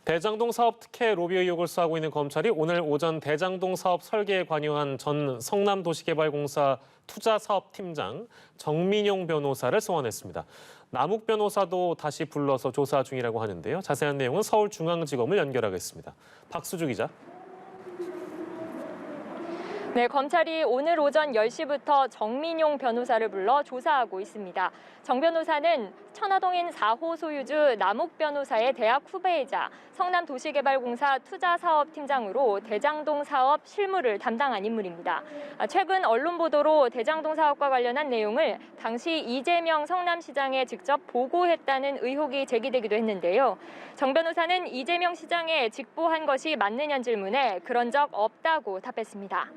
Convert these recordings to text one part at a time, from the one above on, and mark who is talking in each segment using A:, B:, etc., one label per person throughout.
A: 대장동 사업 특혜 로비 의혹을 수사하고 있는 검찰이 오늘 오전 대장동 사업 설계에 관여한 전 성남도시개발공사 투자사업팀장 정민용 변호사를 소환했습니다. 남욱 변호사도 다시 불러서 조사 중이라고 하는데요. 자세한 내용은 서울중앙지검을 연결하겠습니다. 박수주 기자.
B: 네, 검찰이 오늘 오전 10시부터 정민용 변호사를 불러 조사하고 있습니다. 정 변호사는 천화동인 4호 소유주 남욱 변호사의 대학 후배이자 성남도시개발공사 투자사업팀장으로 대장동 사업 실무를 담당한 인물입니다. 최근 언론 보도로 대장동 사업과 관련한 내용을 당시 이재명 성남시장에 직접 보고했다는 의혹이 제기되기도 했는데요. 정 변호사는 이재명 시장에 직보한 것이 맞느냐는 질문에 그런 적 없다고 답했습니다.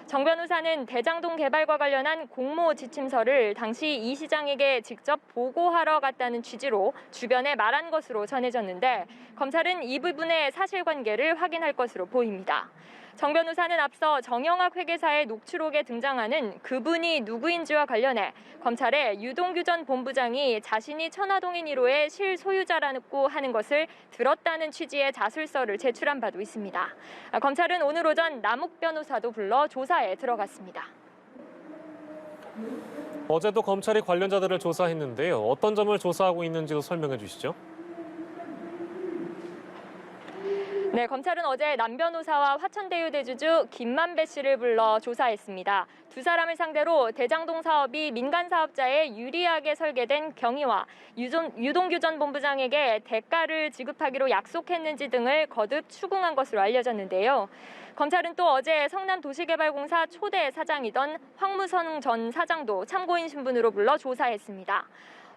B: 정 변호사는 대장동 개발과 관련한 공모 지침서를 당시 이 시장에게 직접 보고하러 갔다는 취지로 주변에 말한 것으로 전해졌는데 검찰은 이 부분의 사실관계를 확인할 것으로 보입니다. 정 변호사는 앞서 정영학 회계사의 녹취록에 등장하는 그분이 누구인지와 관련해 검찰에 유동규 전 본부장이 자신이 천화동인 1호의 실소유자라고 하는 것을 들었다는 취지의 자술서를 제출한 바도 있습니다. 검찰은 오늘 오전 남욱 변호사도 불러 조사에 들어갔습니다.
A: 어제도 검찰이 관련자들을 조사했는데요. 어떤 점을 조사하고 있는지도 설명해 주시죠.
B: 네, 검찰은 어제 남 변호사와 화천대유 대주주 김만배 씨를 불러 조사했습니다. 두 사람을 상대로 대장동 사업이 민간 사업자에 유리하게 설계된 경위와 유동규 전 본부장에게 대가를 지급하기로 약속했는지 등을 거듭 추궁한 것으로 알려졌는데요. 검찰은 또 어제 성남도시개발공사 초대 사장이던 황무성 전 사장도 참고인 신분으로 불러 조사했습니다.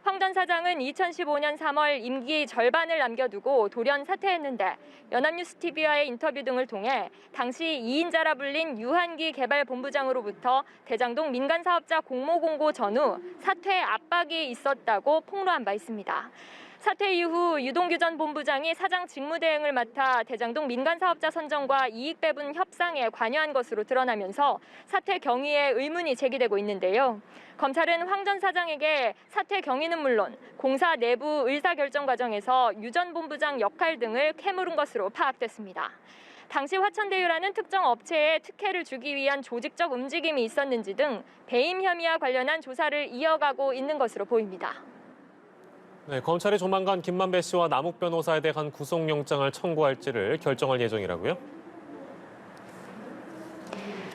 B: 황 전 사장은 2015년 3월 임기 절반을 남겨두고 돌연 사퇴했는데 연합뉴스TV와의 인터뷰 등을 통해 당시 2인자라 불린 유한기 개발본부장으로부터 대장동 민간사업자 공모 공고 전후 사퇴 압박이 있었다고 폭로한 바 있습니다. 사퇴 이후 유동규 전 본부장이 사장 직무대행을 맡아 대장동 민간사업자 선정과 이익배분 협상에 관여한 것으로 드러나면서 사퇴 경위에 의문이 제기되고 있는데요. 검찰은 황 전 사장에게 사퇴 경위는 물론 공사 내부 의사결정 과정에서 유 전 본부장 역할 등을 캐물은 것으로 파악됐습니다. 당시 화천대유라는 특정 업체에 특혜를 주기 위한 조직적 움직임이 있었는지 등 배임 혐의와 관련한 조사를 이어가고 있는 것으로 보입니다.
A: 네, 검찰이 조만간 김만배 씨와 남욱 변호사에 대한 구속영장을 청구할지를 결정할 예정이라고요?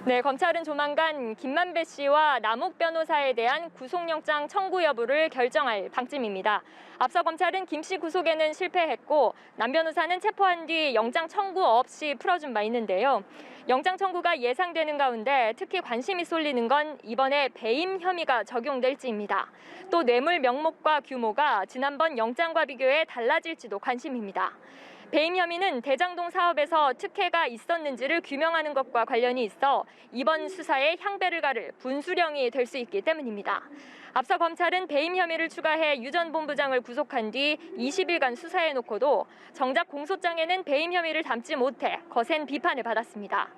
B: 네, 검찰은 조만간 김만배 씨와 남욱 변호사에 대한 구속영장 청구 여부를 결정할 방침입니다. 앞서 검찰은 김 씨 구속에는 실패했고 남 변호사는 체포한 뒤 영장 청구 없이 풀어준 바 있는데요. 영장 청구가 예상되는 가운데 특히 관심이 쏠리는 건 이번에 배임 혐의가 적용될지입니다. 또 뇌물 명목과 규모가 지난번 영장과 비교해 달라질지도 관심입니다. 배임 혐의는 대장동 사업에서 특혜가 있었는지를 규명하는 것과 관련이 있어 이번 수사에 향배를 가를 분수령이 될 수 있기 때문입니다. 앞서 검찰은 배임 혐의를 추가해 유 전 본부장을 구속한 뒤 20일간 수사해놓고도 정작 공소장에는 배임 혐의를 담지 못해 거센 비판을 받았습니다.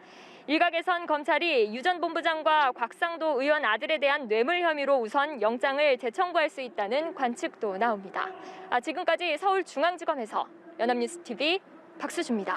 B: 일각에선 검찰이 유 전 본부장과 곽상도 의원 아들에 대한 뇌물 혐의로 우선 영장을 재청구할 수 있다는 관측도 나옵니다. 지금까지 서울중앙지검에서 연합뉴스TV 박수주입니다.